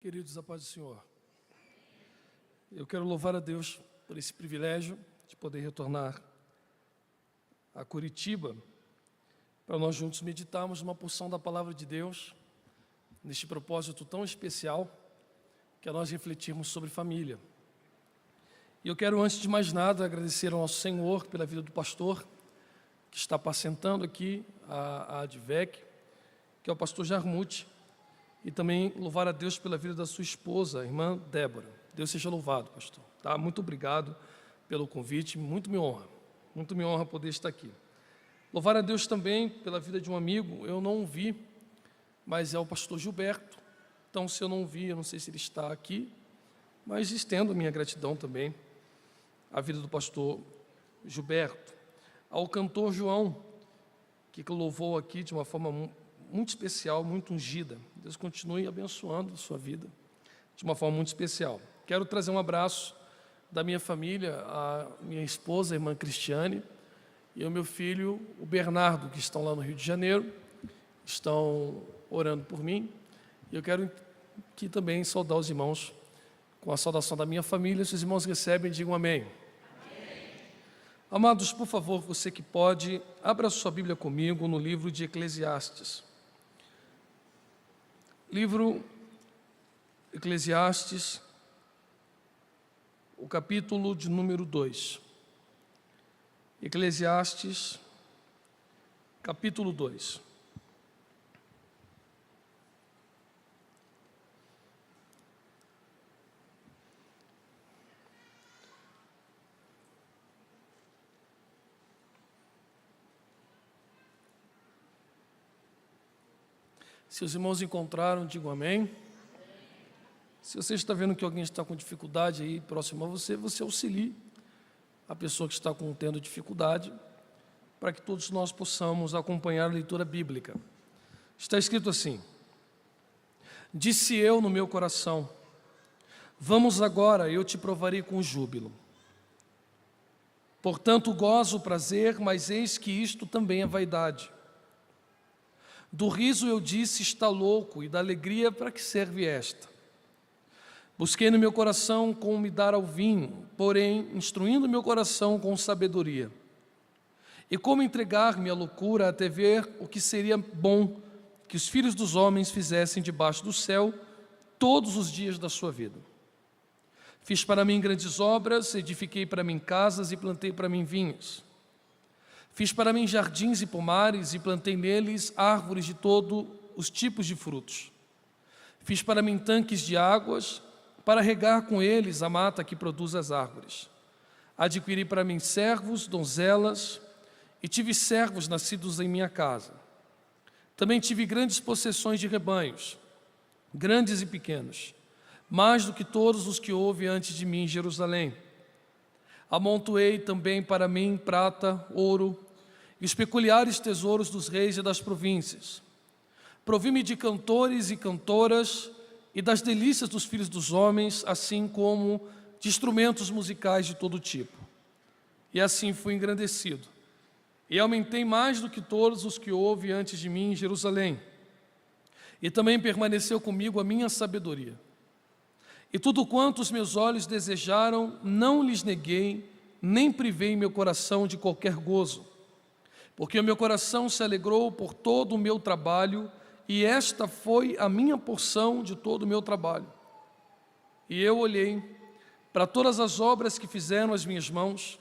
Queridos, a paz do Senhor. Eu quero louvar a Deus por esse privilégio de poder retornar a Curitiba para nós juntos meditarmos uma porção da Palavra de Deus neste propósito tão especial que é nós refletirmos sobre família. E eu quero, antes de mais nada, agradecer ao nosso Senhor pela vida do pastor que está apacentando aqui a ADVEC, que é o pastor Jarmute, e também louvar a Deus pela vida da sua esposa, a irmã Débora. Deus seja louvado, pastor. Tá? Muito obrigado pelo convite, muito me honra poder estar aqui. Louvar a Deus também pela vida de um amigo, eu não o vi, mas é o pastor Gilberto. Então, se eu não vi, eu não sei se ele está aqui, mas estendo a minha gratidão também à vida do pastor Gilberto. Ao cantor João, que louvou aqui de uma forma muito especial, muito ungida. Deus continue abençoando a sua vida de uma forma muito especial. Quero trazer um abraço da minha família, a minha esposa, a irmã Cristiane, e o meu filho, o Bernardo, que estão lá no Rio de Janeiro, estão orando por mim. E eu quero aqui também saudar os irmãos com a saudação da minha família. Se os irmãos recebem, digam amém. Amados, por favor, você que pode, abra sua Bíblia comigo no livro de Eclesiastes. Livro Eclesiastes, o capítulo de número 2. Eclesiastes, capítulo 2. Se os irmãos encontraram, digam amém. Se você está vendo que alguém está com dificuldade aí próximo a você, você auxilie a pessoa que está tendo dificuldade, para que todos nós possamos acompanhar a leitura bíblica. Está escrito assim: disse eu no meu coração, vamos agora, eu te provarei com júbilo. Portanto, gozo o prazer, mas eis que isto também é vaidade. Do riso eu disse, está louco, e da alegria para que serve esta? Busquei no meu coração como me dar ao vinho, porém, instruindo meu coração com sabedoria. E como entregar-me à loucura até ver o que seria bom que os filhos dos homens fizessem debaixo do céu todos os dias da sua vida. Fiz para mim grandes obras, edifiquei para mim casas e plantei para mim vinhos. Fiz para mim jardins e pomares e plantei neles árvores de todos os tipos de frutos. Fiz para mim tanques de águas, para regar com eles a mata que produz as árvores. Adquiri para mim servos, donzelas, e tive servos nascidos em minha casa. Também tive grandes possessões de rebanhos, grandes e pequenos, mais do que todos os que houve antes de mim em Jerusalém. Amontoei também para mim prata, ouro e os peculiares tesouros dos reis e das províncias. Provi-me de cantores e cantoras e das delícias dos filhos dos homens, assim como de instrumentos musicais de todo tipo. E assim fui engrandecido. E aumentei mais do que todos os que houve antes de mim em Jerusalém. E também permaneceu comigo a minha sabedoria. E tudo quanto os meus olhos desejaram, não lhes neguei, nem privei meu coração de qualquer gozo. Porque o meu coração se alegrou por todo o meu trabalho, e esta foi a minha porção de todo o meu trabalho. E eu olhei para todas as obras que fizeram as minhas mãos,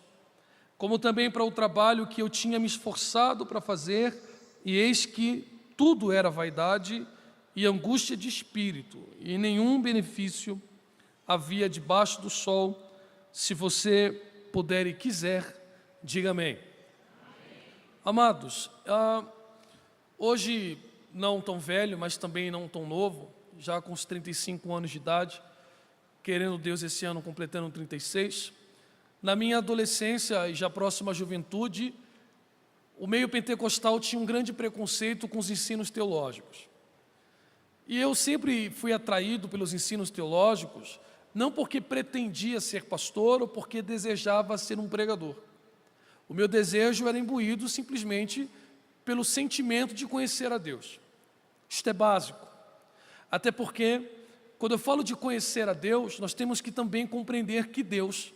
como também para o trabalho que eu tinha me esforçado para fazer, e eis que tudo era vaidade e angústia de espírito, e nenhum benefício havia debaixo do sol. Se você puder e quiser, diga amém. Amados, hoje não tão velho, mas também não tão novo, já com os 35 anos de idade, querendo Deus esse ano completando 36, na minha adolescência e já próxima à juventude, o meio pentecostal tinha um grande preconceito com os ensinos teológicos. E eu sempre fui atraído pelos ensinos teológicos, não porque pretendia ser pastor ou porque desejava ser um pregador. O meu desejo era imbuído simplesmente pelo sentimento de conhecer a Deus. Isto é básico. Até porque quando eu falo de conhecer a Deus, nós temos que também compreender que Deus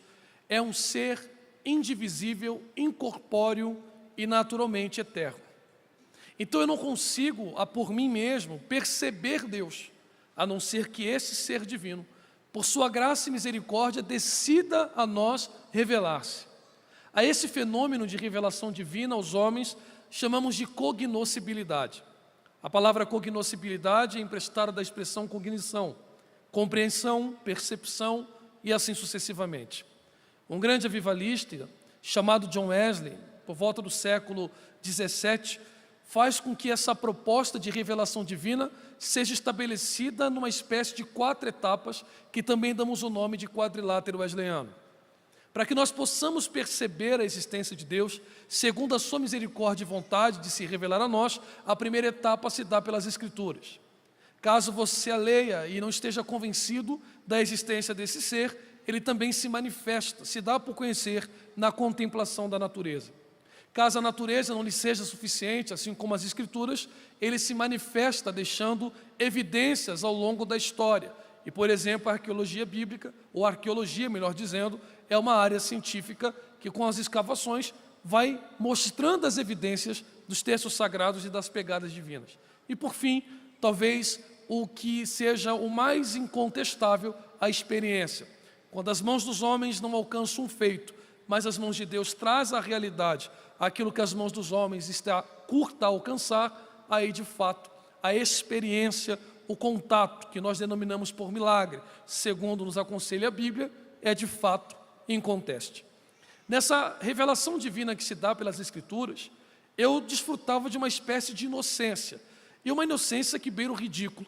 é um ser indivisível, incorpóreo e naturalmente eterno. Então eu não consigo, por mim mesmo, perceber Deus, a não ser que esse ser divino, por sua graça e misericórdia, decida a nós revelar-se. A esse fenômeno de revelação divina aos homens, chamamos de cognoscibilidade. A palavra cognoscibilidade é emprestada da expressão cognição, compreensão, percepção e assim sucessivamente. Um grande avivalista, chamado John Wesley, por volta do século XVII, faz com que essa proposta de revelação divina seja estabelecida numa espécie de 4 etapas, que também damos o nome de quadrilátero wesleyano. Para que nós possamos perceber a existência de Deus, segundo a sua misericórdia e vontade de se revelar a nós, a primeira etapa se dá pelas Escrituras. Caso você a leia e não esteja convencido da existência desse ser, ele também se manifesta, se dá por conhecer na contemplação da natureza. Caso a natureza não lhe seja suficiente, assim como as Escrituras, ele se manifesta deixando evidências ao longo da história. E, por exemplo, a arqueologia bíblica, ou arqueologia, melhor dizendo, é uma área científica que, com as escavações, vai mostrando as evidências dos textos sagrados e das pegadas divinas. E, por fim, talvez o que seja o mais incontestável, a experiência. Quando as mãos dos homens não alcançam um feito, mas as mãos de Deus trazem à realidade aquilo que as mãos dos homens está curta a alcançar, aí de fato a experiência, o contato, que nós denominamos por milagre, segundo nos aconselha a Bíblia, é de fato inconteste. Nessa revelação divina que se dá pelas Escrituras, eu desfrutava de uma espécie de inocência, e uma inocência que beira o ridículo.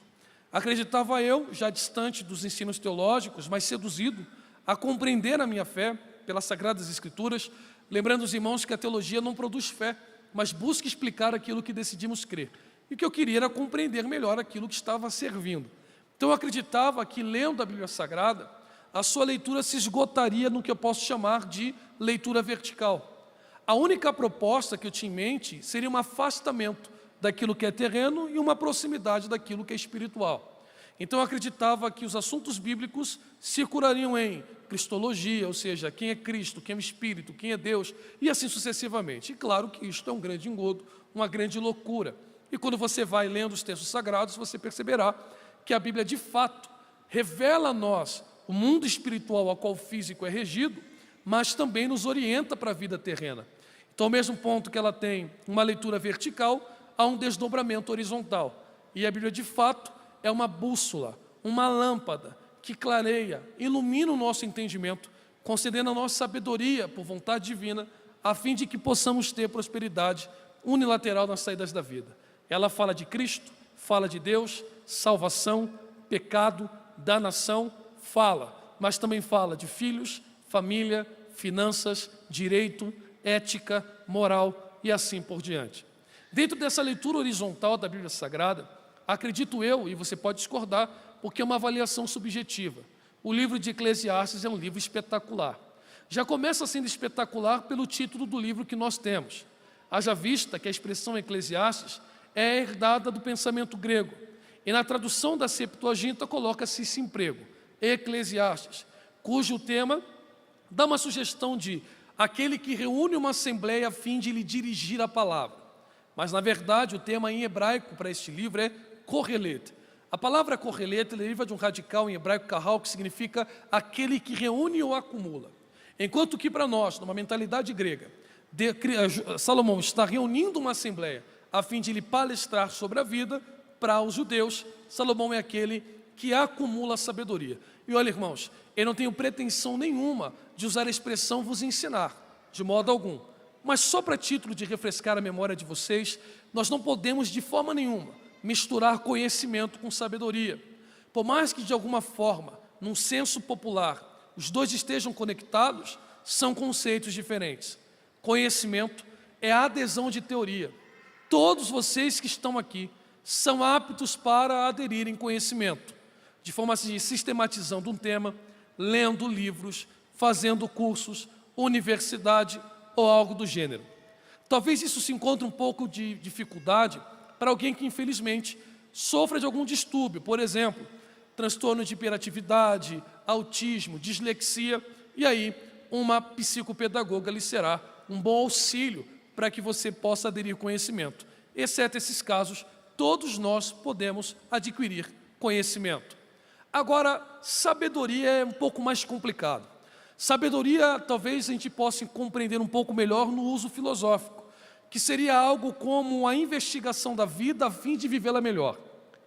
Acreditava eu, já distante dos ensinos teológicos, mas seduzido a compreender a minha fé pelas Sagradas Escrituras, lembrando os irmãos que a teologia não produz fé, mas busca explicar aquilo que decidimos crer. E o que eu queria era compreender melhor aquilo que estava servindo. Então eu acreditava que, lendo a Bíblia Sagrada, a sua leitura se esgotaria no que eu posso chamar de leitura vertical. A única proposta que eu tinha em mente seria um afastamento daquilo que é terreno e uma proximidade daquilo que é espiritual. Então eu acreditava que os assuntos bíblicos circulariam em cristologia, ou seja, quem é Cristo, quem é o Espírito, quem é Deus, e assim sucessivamente. E claro que isto é um grande engodo, uma grande loucura. E quando você vai lendo os textos sagrados, você perceberá que a Bíblia de fato revela a nós o mundo espiritual ao qual o físico é regido, mas também nos orienta para a vida terrena. Então, ao mesmo ponto que ela tem uma leitura vertical, há um desdobramento horizontal. E a Bíblia de fato é uma bússola, uma lâmpada que clareia, ilumina o nosso entendimento, concedendo a nossa sabedoria por vontade divina, a fim de que possamos ter prosperidade unilateral nas saídas da vida. Ela fala de Cristo, fala de Deus, salvação, pecado, danação, fala, mas também fala de filhos, família, finanças, direito, ética, moral e assim por diante. Dentro dessa leitura horizontal da Bíblia Sagrada, acredito eu, e você pode discordar, porque é uma avaliação subjetiva. O livro de Eclesiastes é um livro espetacular. Já começa sendo espetacular pelo título do livro que nós temos. Haja vista que a expressão Eclesiastes é herdada do pensamento grego. E na tradução da Septuaginta coloca-se esse emprego, Eclesiastes, cujo tema dá uma sugestão de aquele que reúne uma assembleia a fim de lhe dirigir a palavra. Mas, na verdade, o tema em hebraico para este livro é Kohelet. A palavra Kohelet deriva de um radical em hebraico kahal, que significa aquele que reúne ou acumula. Enquanto que para nós, numa mentalidade grega, Salomão está reunindo uma assembleia a fim de lhe palestrar sobre a vida. Para os judeus, Salomão é aquele que acumula sabedoria. E olha, irmãos, eu não tenho pretensão nenhuma de usar a expressão vos ensinar, de modo algum. Mas só para título de refrescar a memória de vocês, nós não podemos de forma nenhuma misturar conhecimento com sabedoria. Por mais que de alguma forma, num senso popular, os dois estejam conectados, são conceitos diferentes. Conhecimento é a adesão de teoria. Todos vocês que estão aqui são aptos para aderir em conhecimento, de forma assim, sistematizando um tema, lendo livros, fazendo cursos, universidade ou algo do gênero. Talvez isso se encontre um pouco de dificuldade para alguém que infelizmente sofra de algum distúrbio. Por exemplo, transtorno de hiperatividade, autismo, dislexia, e aí uma psicopedagoga lhe será um bom auxílio para que você possa aderir conhecimento. Exceto esses casos, todos nós podemos adquirir conhecimento. Agora, sabedoria é um pouco mais complicado. Sabedoria, talvez a gente possa compreender um pouco melhor no uso filosófico, que seria algo como a investigação da vida a fim de vivê-la melhor.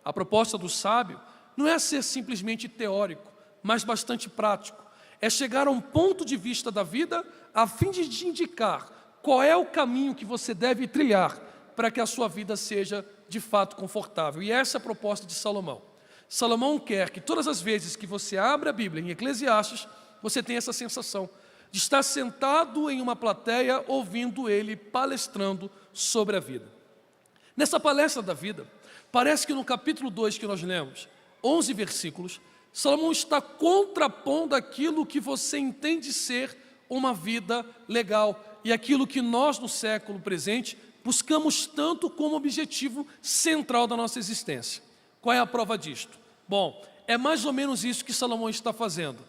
A proposta do sábio não é ser simplesmente teórico, mas bastante prático. É chegar a um ponto de vista da vida a fim de te indicar qual é o caminho que você deve trilhar para que a sua vida seja de fato confortável. E essa é a proposta de Salomão. Salomão quer que todas as vezes que você abre a Bíblia em Eclesiastes, você tenha essa sensação de estar sentado em uma plateia ouvindo ele palestrando sobre a vida. Nessa palestra da vida, parece que no capítulo 2 que nós lemos, 11 versículos, Salomão está contrapondo aquilo que você entende ser uma vida legal e aquilo que nós no século presente buscamos tanto como objetivo central da nossa existência. Qual é a prova disto? Bom, é mais ou menos isso que Salomão está fazendo.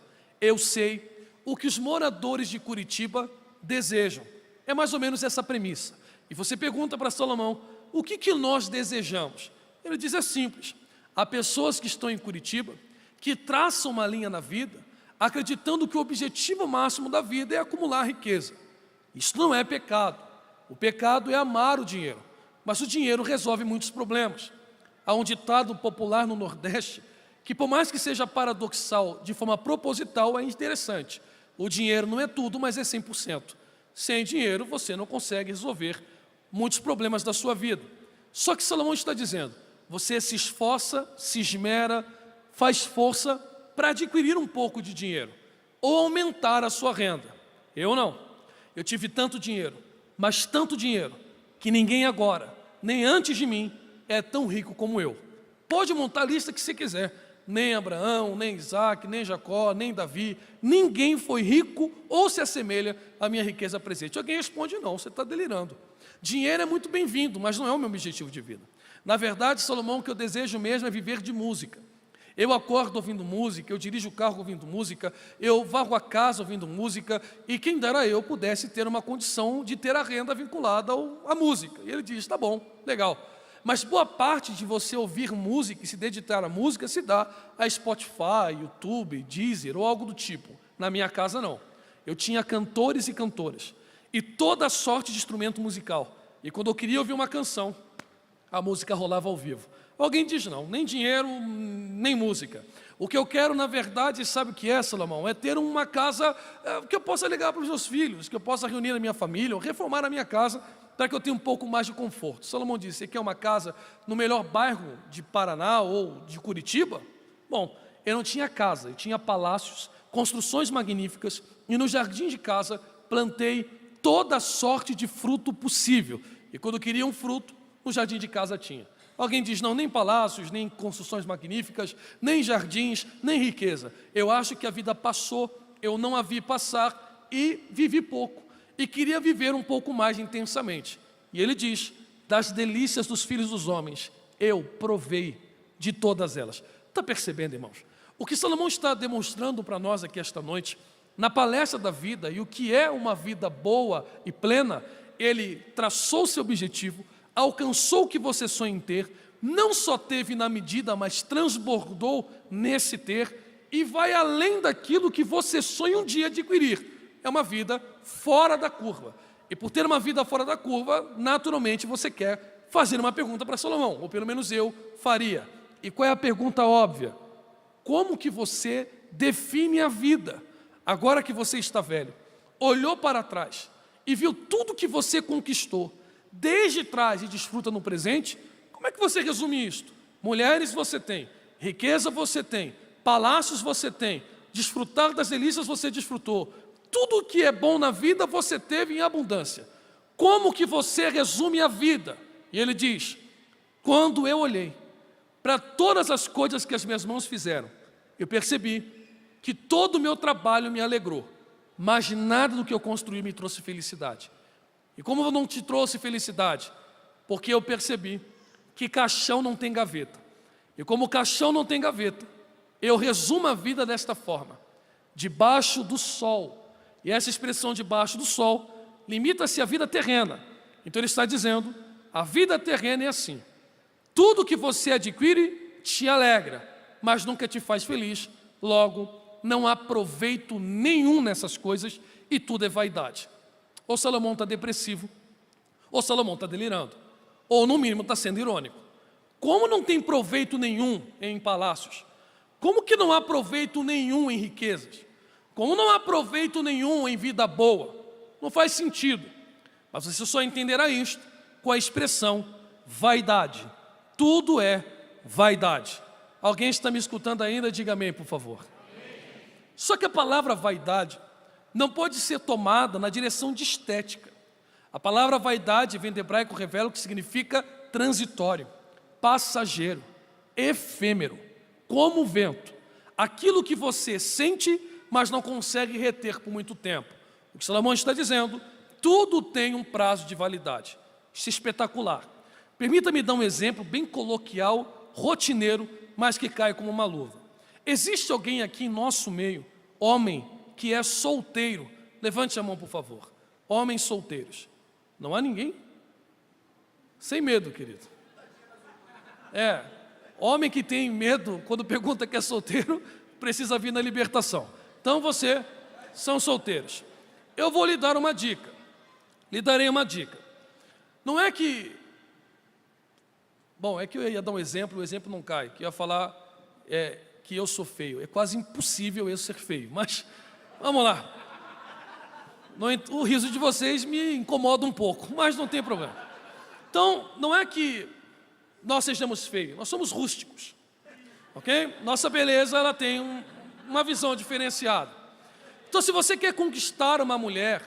Eu sei o que os moradores de Curitiba desejam. É mais ou menos essa premissa. E você pergunta para Salomão, o que nós desejamos? Ele diz, é simples. Há pessoas que estão em Curitiba que traçam uma linha na vida, acreditando que o objetivo máximo da vida é acumular riqueza. Isso não é pecado. O pecado é amar o dinheiro. Mas o dinheiro resolve muitos problemas. Há um ditado popular no Nordeste que, por mais que seja paradoxal de forma proposital, é interessante. O dinheiro não é tudo, mas é 100%. Sem dinheiro, você não consegue resolver muitos problemas da sua vida. Só que Salomão está dizendo, você se esforça, se esmera, faz força para adquirir um pouco de dinheiro ou aumentar a sua renda. Eu não. Eu tive tanto dinheiro, mas tanto dinheiro, que ninguém agora, nem antes de mim, é tão rico como eu. Pode montar a lista que você quiser. Nem Abraão, nem Isaac, nem Jacó, nem Davi, ninguém foi rico ou se assemelha à minha riqueza presente. Alguém responde, não, você está delirando. Dinheiro é muito bem-vindo, mas não é o meu objetivo de vida. Na verdade, Salomão, o que eu desejo mesmo é viver de música. Eu acordo ouvindo música, eu dirijo o carro ouvindo música, eu varro a casa ouvindo música, e quem dera eu pudesse ter uma condição de ter a renda vinculada à música. E ele diz, tá bom, legal. Mas boa parte de você ouvir música e se dedicar à música se dá a Spotify, YouTube, Deezer ou algo do tipo. Na minha casa não. Eu tinha cantores e cantoras e toda sorte de instrumento musical. E quando eu queria ouvir uma canção, a música rolava ao vivo. Alguém diz não, nem dinheiro, nem música. O que eu quero, na verdade, sabe o que é, Salomão? É ter uma casa que eu possa ligar para os meus filhos, que eu possa reunir a minha família, ou reformar a minha casa, para que eu tenha um pouco mais de conforto. Salomão disse, você quer uma casa no melhor bairro de Paraná ou de Curitiba? Bom, eu não tinha casa, eu tinha palácios, construções magníficas, e no jardim de casa plantei toda sorte de fruto possível. E quando queria um fruto, no jardim de casa tinha. Alguém diz, não, nem palácios, nem construções magníficas, nem jardins, nem riqueza. Eu acho que a vida passou, eu não a vi passar e vivi pouco. E queria viver um pouco mais intensamente. E ele diz, das delícias dos filhos dos homens, eu provei de todas elas. Está percebendo, irmãos? O que Salomão está demonstrando para nós aqui esta noite, na palestra da vida, e o que é uma vida boa e plena, ele traçou seu objetivo, alcançou o que você sonha em ter, não só teve na medida, mas transbordou nesse ter, e vai além daquilo que você sonha um dia adquirir. É uma vida fora da curva. E por ter uma vida fora da curva, naturalmente você quer fazer uma pergunta para Salomão, ou pelo menos eu faria. E qual é a pergunta óbvia? Como que você define a vida, agora que você está velho? Olhou para trás e viu tudo que você conquistou, desde trás e desfruta no presente, como é que você resume isto? Mulheres você tem, riqueza você tem, palácios você tem, desfrutar das delícias você desfrutou, tudo o que é bom na vida você teve em abundância. Como que você resume a vida? E ele diz, quando eu olhei para todas as coisas que as minhas mãos fizeram, eu percebi que todo o meu trabalho me alegrou, mas nada do que eu construí me trouxe felicidade. E como eu não te trouxe felicidade? Porque eu percebi que caixão não tem gaveta. E como caixão não tem gaveta, Eu resumo a vida desta forma: debaixo do sol. E essa expressão debaixo do sol limita-se à vida terrena. Então ele está dizendo, a vida terrena é assim: tudo que você adquire te alegra, mas nunca te faz feliz. Logo, não há proveito nenhum nessas coisas e tudo é vaidade. Ou Salomão está depressivo, ou Salomão está delirando, ou no mínimo está sendo irônico. Como não tem proveito nenhum em palácios? Como que não há proveito nenhum em riquezas? Como não há proveito nenhum em vida boa? Não faz sentido. Mas você só entenderá isto com a expressão vaidade. Tudo é vaidade. Alguém está me escutando ainda? Diga amém, por favor. Só que a palavra vaidade não pode ser tomada na direção de estética. A palavra vaidade vem do hebraico, revela o que significa transitório, passageiro, efêmero, como o vento. Aquilo que você sente, mas não consegue reter por muito tempo. O que Salomão está dizendo, tudo tem um prazo de validade. Isso é espetacular. Permita-me dar um exemplo bem coloquial, rotineiro, mas que cai como uma luva. Existe alguém aqui em nosso meio, homem, que é solteiro? Levante a mão, por favor. Homens solteiros. Não há ninguém? Sem medo, querido. Homem que tem medo, quando pergunta que é solteiro, precisa vir na libertação. Então você, são solteiros. Eu vou lhe dar uma dica. Lhe darei uma dica. Não é que... Bom, é que eu ia dar um exemplo, o exemplo não cai. Que eu ia falar que eu sou feio. É quase impossível eu ser feio, mas vamos lá. O riso de vocês me incomoda um pouco, mas não tem problema. Então, não é que nós sejamos feios, nós somos rústicos, ok? Nossa beleza, ela tem uma visão diferenciada. Então, se você quer conquistar uma mulher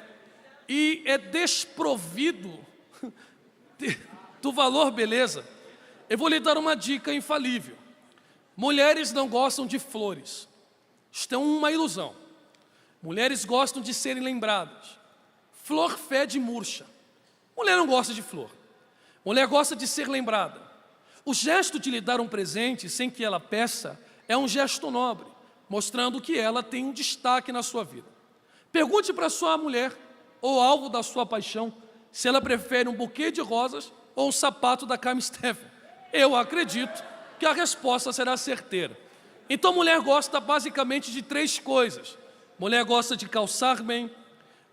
e é desprovido do valor beleza, eu vou lhe dar uma dica infalível. Mulheres não gostam de flores. Isto é uma ilusão. Mulheres gostam de serem lembradas. Flor fede murcha. Mulher não gosta de flor. Mulher gosta de ser lembrada. O gesto de lhe dar um presente sem que ela peça é um gesto nobre, mostrando que ela tem um destaque na sua vida. Pergunte para sua mulher, ou alvo da sua paixão, se ela prefere um buquê de rosas ou um sapato da Carmen Steffen. Eu acredito que a resposta será certeira. Então, mulher gosta basicamente de 3 coisas. Mulher gosta de calçar bem,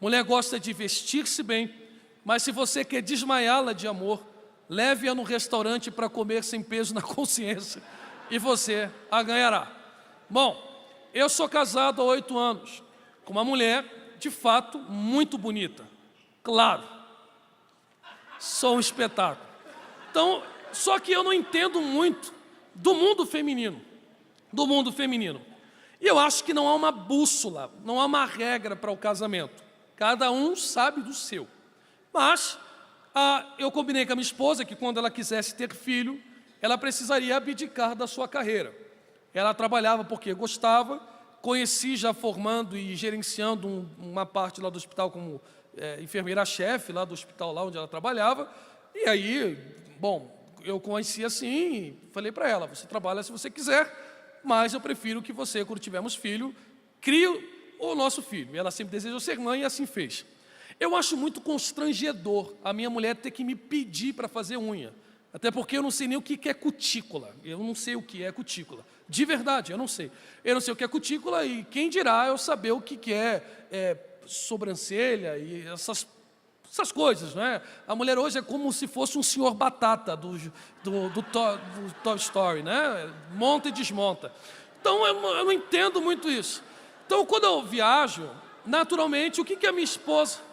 mulher gosta de vestir-se bem, mas se você quer desmaiá-la de amor, leve-a no restaurante para comer sem peso na consciência e você a ganhará. Bom, eu sou casado há 8 anos com uma mulher, de fato, muito bonita. Claro, sou um espetáculo. Então, só que eu não entendo muito do mundo feminino. E eu acho que não há uma bússola, não há uma regra para o casamento. Cada um sabe do seu. Mas eu combinei com a minha esposa que quando ela quisesse ter filho, ela precisaria abdicar da sua carreira. Ela trabalhava porque gostava, conheci já formando e gerenciando uma parte lá do hospital como enfermeira-chefe lá do hospital lá onde ela trabalhava. E aí, bom, eu conheci assim e falei para ela, você trabalha se você quiser, mas eu prefiro que você, quando tivermos filho, crie o nosso filho. E ela sempre desejou ser mãe e assim fez. Eu acho muito constrangedor a minha mulher ter que me pedir para fazer unha. Até porque eu não sei nem o que é cutícula. Eu não sei o que é cutícula. De verdade, eu não sei. Eu não sei o que é cutícula e quem dirá eu saber o que é sobrancelha e essas coisas, né? A mulher hoje é como se fosse um senhor batata do Toy Story, né? Monta e desmonta. Então eu não entendo muito isso. Então quando eu viajo, naturalmente, o que a minha esposa...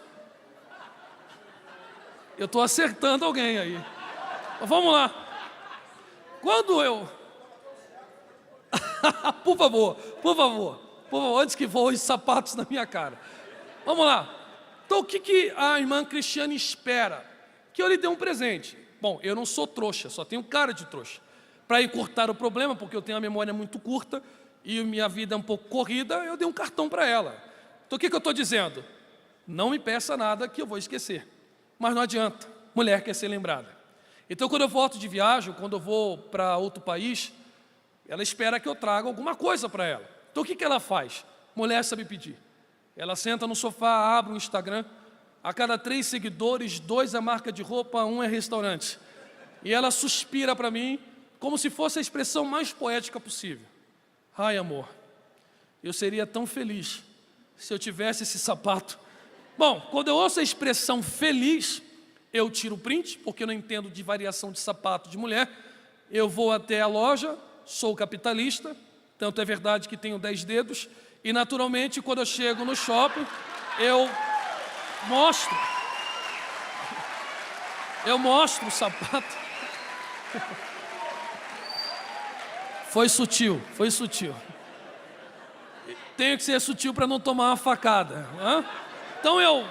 Eu estou acertando alguém aí. Vamos lá. Quando eu... por favor, antes que voem sapatos na minha cara. Vamos lá. Então, o que a irmã Cristiane espera? Que eu lhe dê um presente. Bom, eu não sou trouxa, só tenho cara de trouxa. Para encurtar o problema, porque eu tenho a memória muito curta e minha vida é um pouco corrida, eu dei um cartão para ela. Então, o que eu estou dizendo? Não me peça nada que eu vou esquecer. Mas não adianta, mulher quer ser lembrada. Então, quando eu volto de viagem, quando eu vou para outro país, Ela espera que eu traga alguma coisa para ela. Então o que ela faz? Mulher sabe pedir. Ela senta no sofá, abre o Instagram, a cada 3 seguidores, 2 é marca de roupa, 1 é restaurante. E ela suspira para mim, como se fosse a expressão mais poética possível. Ai, amor, eu seria tão feliz se eu tivesse esse sapato. Bom, quando eu ouço a expressão feliz, eu tiro o print, porque eu não entendo de variação de sapato de mulher. Eu vou até a loja, sou capitalista, tanto é verdade que tenho 10 dedos, e naturalmente quando eu chego no shopping, eu mostro o sapato. Foi sutil. Tenho que ser sutil para não tomar uma facada. Então eu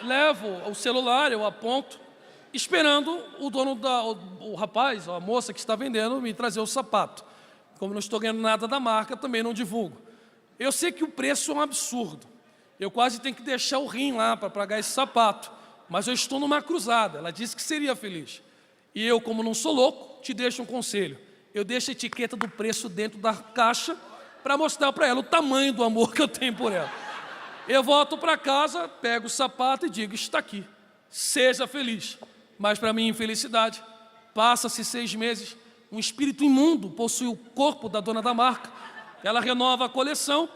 levo o celular, eu aponto, esperando o dono o rapaz, ou a moça que está vendendo, me trazer o sapato. Como não estou ganhando nada da marca, também não divulgo. Eu sei que o preço é um absurdo. Eu quase tenho que deixar o rim lá para pagar esse sapato. Mas eu estou numa cruzada. Ela disse que seria feliz. E eu, como não sou louco, te deixo um conselho. Eu deixo a etiqueta do preço dentro da caixa para mostrar para ela o tamanho do amor que eu tenho por ela. Eu volto para casa, pego o sapato e digo, está aqui, seja feliz. Mas para minha infelicidade, passa-se 6 meses, um espírito imundo possui o corpo da dona da marca. Ela renova a coleção,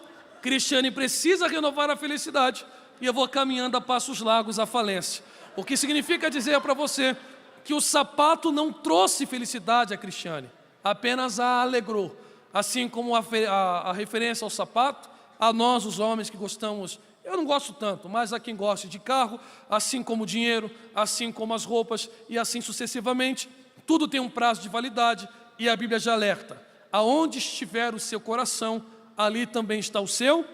Cristiane precisa renovar a felicidade e eu vou caminhando a passos largos à falência. O que significa dizer para você que o sapato não trouxe felicidade a Cristiane, apenas a alegrou. Assim como a referência ao sapato, a nós os homens que gostamos, eu não gosto tanto, mas a quem gosta de carro, assim como o dinheiro, assim como as roupas e assim sucessivamente, tudo tem um prazo de validade e a Bíblia já alerta. Aonde estiver o seu coração, ali também está o seu.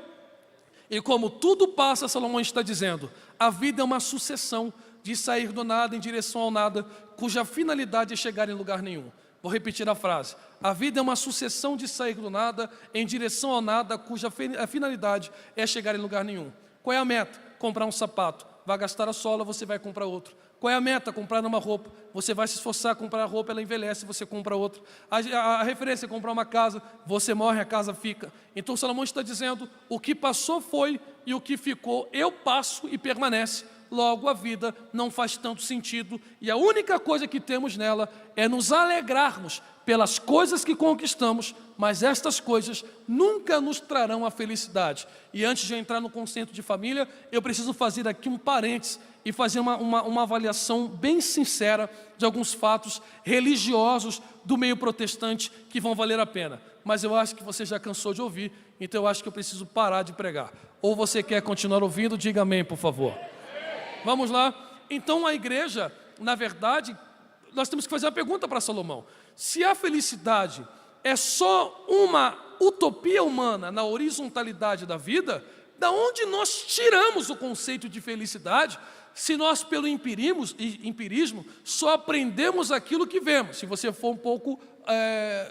E como tudo passa, Salomão está dizendo, a vida é uma sucessão de sair do nada em direção ao nada, cuja finalidade é chegar em lugar nenhum. Vou repetir a frase. A vida é uma sucessão de sair do nada em direção ao nada, cuja finalidade é chegar em lugar nenhum. Qual é a meta? Comprar um sapato. Vai gastar a sola, você vai comprar outro. Qual é a meta? Comprar uma roupa. Você vai se esforçar a comprar a roupa, ela envelhece, você compra outra. A referência é comprar uma casa, você morre, a casa fica. Então Salomão está dizendo, o que passou foi e o que ficou, eu passo e permanece. Logo a vida não faz tanto sentido e a única coisa que temos nela é nos alegrarmos pelas coisas que conquistamos, mas estas coisas nunca nos trarão a felicidade. E antes de eu entrar no conceito de família, eu preciso fazer aqui um parênteses e fazer uma avaliação bem sincera de alguns fatos religiosos do meio protestante que vão valer a pena. Mas eu acho que você já cansou de ouvir, então eu acho que eu preciso parar de pregar. Ou você quer continuar ouvindo, diga amém, por favor. Vamos lá. Então a igreja, na verdade, nós temos que fazer uma pergunta para Salomão. Se a felicidade é só uma utopia humana na horizontalidade da vida, da onde nós tiramos o conceito de felicidade se nós, pelo empirismo, só aprendemos aquilo que vemos? Se você for um pouco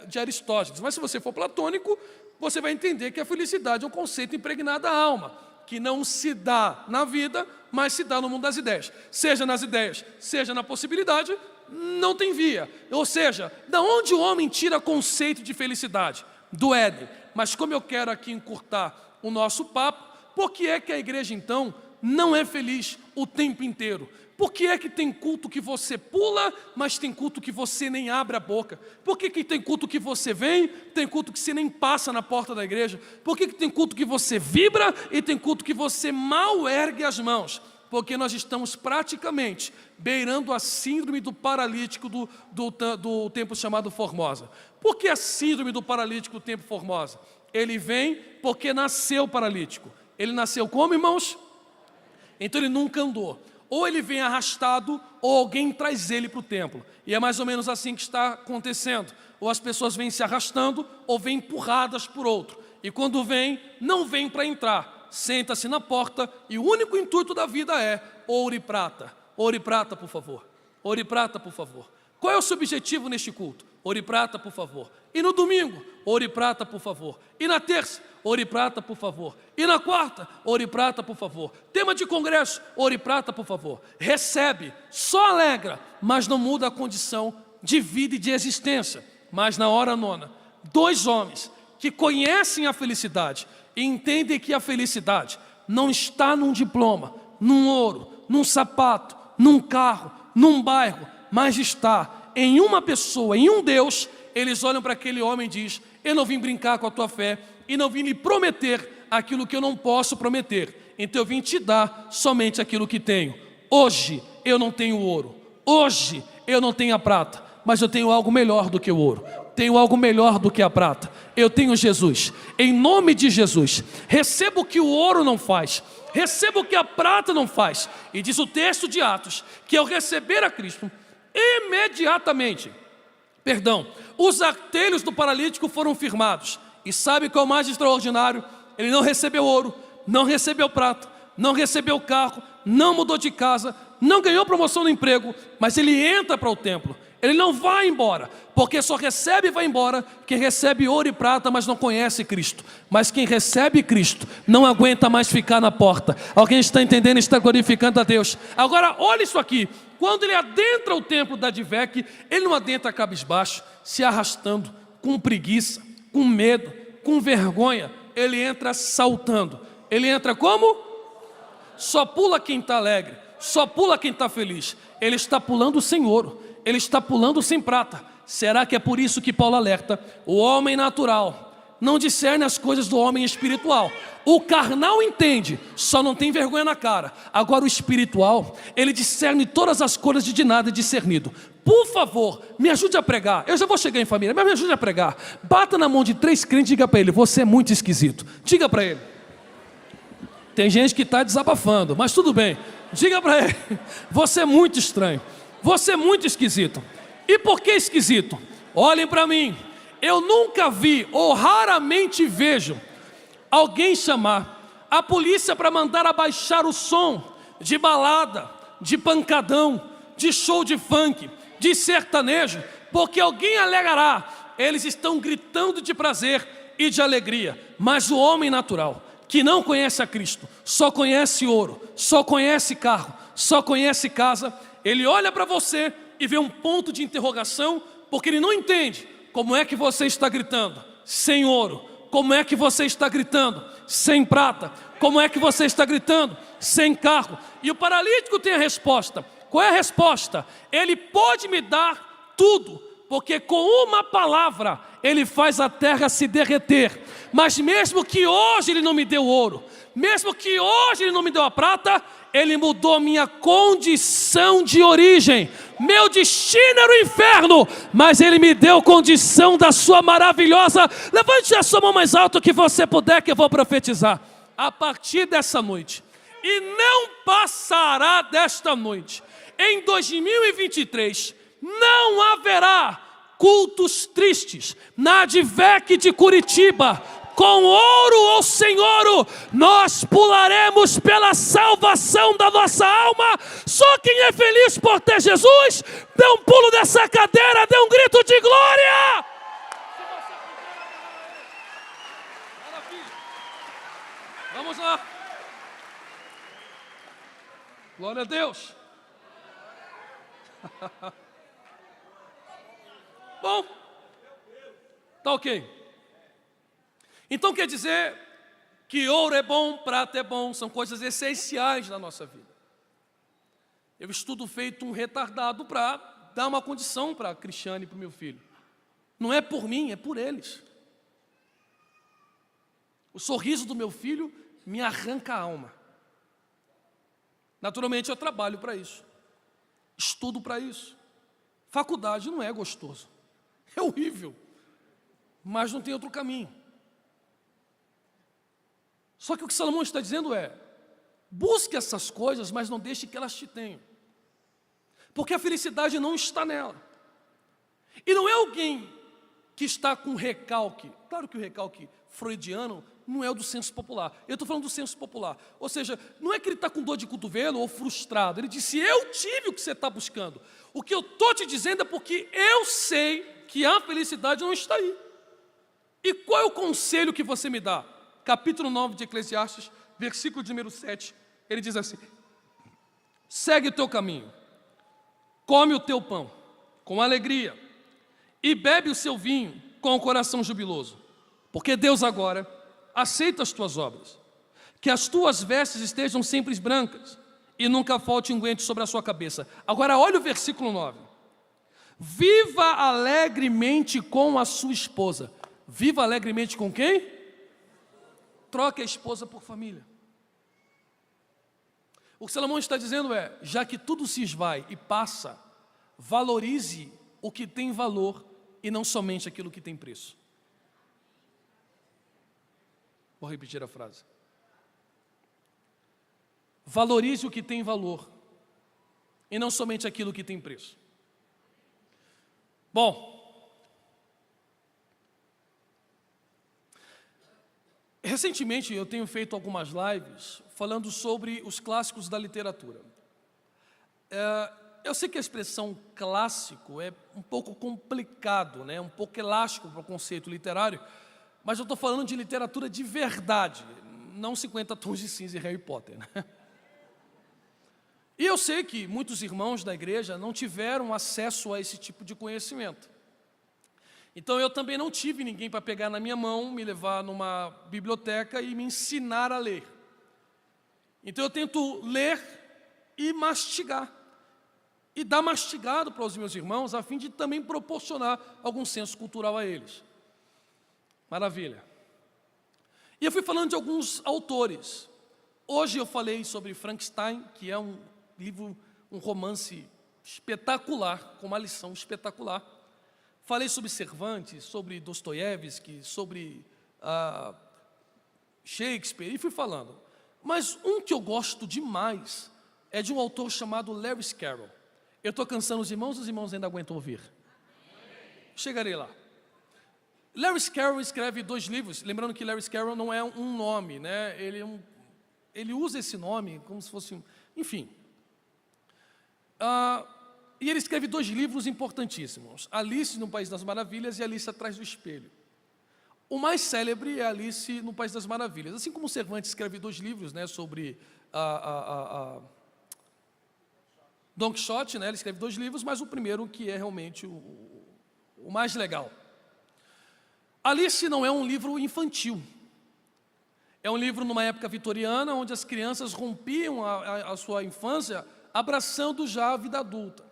de Aristóteles, mas se você for platônico, você vai entender que a felicidade é um conceito impregnado à alma, que não se dá na vida, mas se dá no mundo das ideias. Seja nas ideias, seja na possibilidade, não tem via. Ou seja, da onde o homem tira conceito de felicidade? Do Éden. Mas como eu quero aqui encurtar o nosso papo, por que é que a igreja então não é feliz o tempo inteiro? Por que é que tem culto que você pula, mas tem culto que você nem abre a boca? Por que tem culto que você vem, tem culto que você nem passa na porta da igreja? Por que tem culto que você vibra e tem culto que você mal ergue as mãos? Porque nós estamos praticamente beirando a síndrome do paralítico do tempo chamado Formosa. Por que a síndrome do paralítico do tempo Formosa? Ele vem porque nasceu paralítico. Ele nasceu como, irmãos? Então ele nunca andou. Ou ele vem arrastado, ou alguém traz ele para o templo. E é mais ou menos assim que está acontecendo. Ou as pessoas vêm se arrastando, ou vêm empurradas por outro. E quando vem, não vem para entrar. Senta-se na porta e o único intuito da vida é ouro e prata. Ouro e prata, por favor. Ouro e prata, por favor. Qual é o seu objetivo neste culto? Ouro e prata, por favor. E no domingo? Ouro e prata, por favor. E na terça? Ouro e prata, por favor. E na quarta? Ouro e prata, por favor. Tema de congresso? Ouro e prata, por favor. Recebe, só alegra, mas não muda a condição de vida e de existência. Mas na hora nona, dois homens que conhecem a felicidade e entendem que a felicidade não está num diploma, num ouro, num sapato, num carro, num bairro, mas está em uma pessoa, em um Deus. Eles olham para aquele homem e dizem: eu não vim brincar com a tua fé e não vim lhe prometer aquilo que eu não posso prometer, então eu vim te dar somente aquilo que tenho. Hoje eu não tenho ouro, hoje eu não tenho a prata, mas eu tenho algo melhor do que o ouro, tenho algo melhor do que a prata. Eu tenho Jesus. Em nome de Jesus, receba o que o ouro não faz, receba o que a prata não faz. E diz o texto de Atos que ao receber a Cristo, imediatamente, os artelhos do paralítico foram firmados. E sabe qual é o mais extraordinário? Ele não recebeu ouro, não recebeu prata, não recebeu carro, não mudou de casa, não ganhou promoção no emprego, mas ele entra para o templo. Ele não vai embora, porque só recebe e vai embora quem recebe ouro e prata, mas não conhece Cristo. Mas quem recebe Cristo não aguenta mais ficar na porta. Alguém está entendendo e está glorificando a Deus? Agora olha isso aqui. Quando ele adentra o templo da Advec, ele não adentra cabisbaixo, se arrastando, com preguiça, com medo, com vergonha. Ele entra saltando. Ele entra como? Só pula quem está alegre, só pula quem está feliz. Ele está pulando sem ouro, ele está pulando sem prata. Será que é por isso que Paulo alerta? O homem natural não discerne as coisas do homem espiritual. O carnal entende, só não tem vergonha na cara. Agora o espiritual, ele discerne todas as coisas de nada discernido. Por favor, me ajude a pregar. Eu já vou chegar em família, mas me ajude a pregar. Bata na mão de 3 crentes e diga para ele: você é muito esquisito. Diga para ele. Tem gente que está desabafando, mas tudo bem. Diga para ele: você é muito estranho, você é muito esquisito. E por que esquisito? Olhem para mim. Eu nunca vi, ou raramente vejo, alguém chamar a polícia para mandar abaixar o som de balada, de pancadão, de show de funk, de sertanejo, porque alguém alegará: eles estão gritando de prazer e de alegria. Mas o homem natural, que não conhece a Cristo, só conhece ouro, só conhece carro, só conhece casa, ele olha para você e vê um ponto de interrogação, porque ele não entende. Como é que você está gritando sem ouro? Como é que você está gritando sem prata? Como é que você está gritando sem carro? E o paralítico tem a resposta. Qual é a resposta? Ele pode me dar tudo, porque com uma palavra ele faz a terra se derreter. Mas mesmo que hoje ele não me deu ouro, mesmo que hoje ele não me deu a prata, ele mudou minha condição de origem. Meu destino era o inferno, mas ele me deu condição da sua maravilhosa. Levante a sua mão mais alto que você puder, que eu vou profetizar. A partir dessa noite, e não passará desta noite, em 2023, não haverá cultos tristes na Advec de Curitiba. Com ouro ou sem ouro, nós pularemos pela salvação da nossa alma. Só quem é feliz por ter Jesus, dê um pulo dessa cadeira, dê um grito de glória. Vamos lá. Glória a Deus. Bom, tá ok. Então quer dizer que ouro é bom, prata é bom, são coisas essenciais na nossa vida. Eu estudo feito um retardado para dar uma condição para a Cristiane e para o meu filho. Não é por mim, é por eles. O sorriso do meu filho me arranca a alma. Naturalmente eu trabalho para isso, estudo para isso. Faculdade não é gostoso, é horrível, mas não tem outro caminho. Só que o que Salomão está dizendo é: busque essas coisas, mas não deixe que elas te tenham, porque a felicidade não está nela. E não é alguém que está com recalque. Claro que o recalque freudiano não é o do senso popular. Eu estou falando do senso popular. Ou seja, não é que ele está com dor de cotovelo ou frustrado. Ele disse: eu tive o que você está buscando. O que eu estou te dizendo é porque eu sei que a felicidade não está aí. E qual é o conselho que você me dá? Capítulo 9 de Eclesiastes, versículo de número 7, ele diz assim: segue o teu caminho, come o teu pão com alegria e bebe o seu vinho com o coração jubiloso, porque Deus agora aceita as tuas obras. Que as tuas vestes estejam sempre brancas e nunca falte unguento sobre a sua cabeça. Agora olha o versículo 9. Viva alegremente com a sua esposa. Viva alegremente com quem? Troque a esposa por família. O que Salomão está dizendo é, já que tudo se esvai e passa, valorize o que tem valor e não somente aquilo que tem preço. Vou repetir a frase. Valorize o que tem valor e não somente aquilo que tem preço. Bom, recentemente eu tenho feito algumas lives falando sobre os clássicos da literatura. Eu sei que a expressão clássico é um pouco complicado, né? Um pouco elástico para o conceito literário, mas eu estou falando de literatura de verdade, não 50 tons de cinza e Harry Potter, né? E eu sei que muitos irmãos da igreja não tiveram acesso a esse tipo de conhecimento. Então eu também não tive ninguém para pegar na minha mão, me levar numa biblioteca e me ensinar a ler. Então eu tento ler e mastigar. E dar mastigado para os meus irmãos, a fim de também proporcionar algum senso cultural a eles. Maravilha. E eu fui falando de alguns autores. Hoje eu falei sobre Frankenstein, que é um livro, um romance espetacular, com uma lição espetacular. Falei sobre Cervantes, sobre Dostoiévski, sobre Shakespeare, e fui falando. Mas um que eu gosto demais é de um autor chamado Lewis Carroll. Eu estou cansando os irmãos ainda aguentam ouvir. Chegarei lá. Lewis Carroll escreve 2 livros, lembrando que Lewis Carroll não é um nome, né? Ele usa esse nome como se fosse enfim. E ele escreve 2 livros importantíssimos, Alice no País das Maravilhas e Alice Atrás do Espelho. O mais célebre é Alice no País das Maravilhas, assim como Cervantes escreve 2 livros, né, sobre Don Quixote, né, ele escreve 2 livros, mas o primeiro que é realmente o mais legal. Alice não é um livro infantil, é um livro numa época vitoriana, onde as crianças rompiam a sua infância, abraçando já a vida adulta.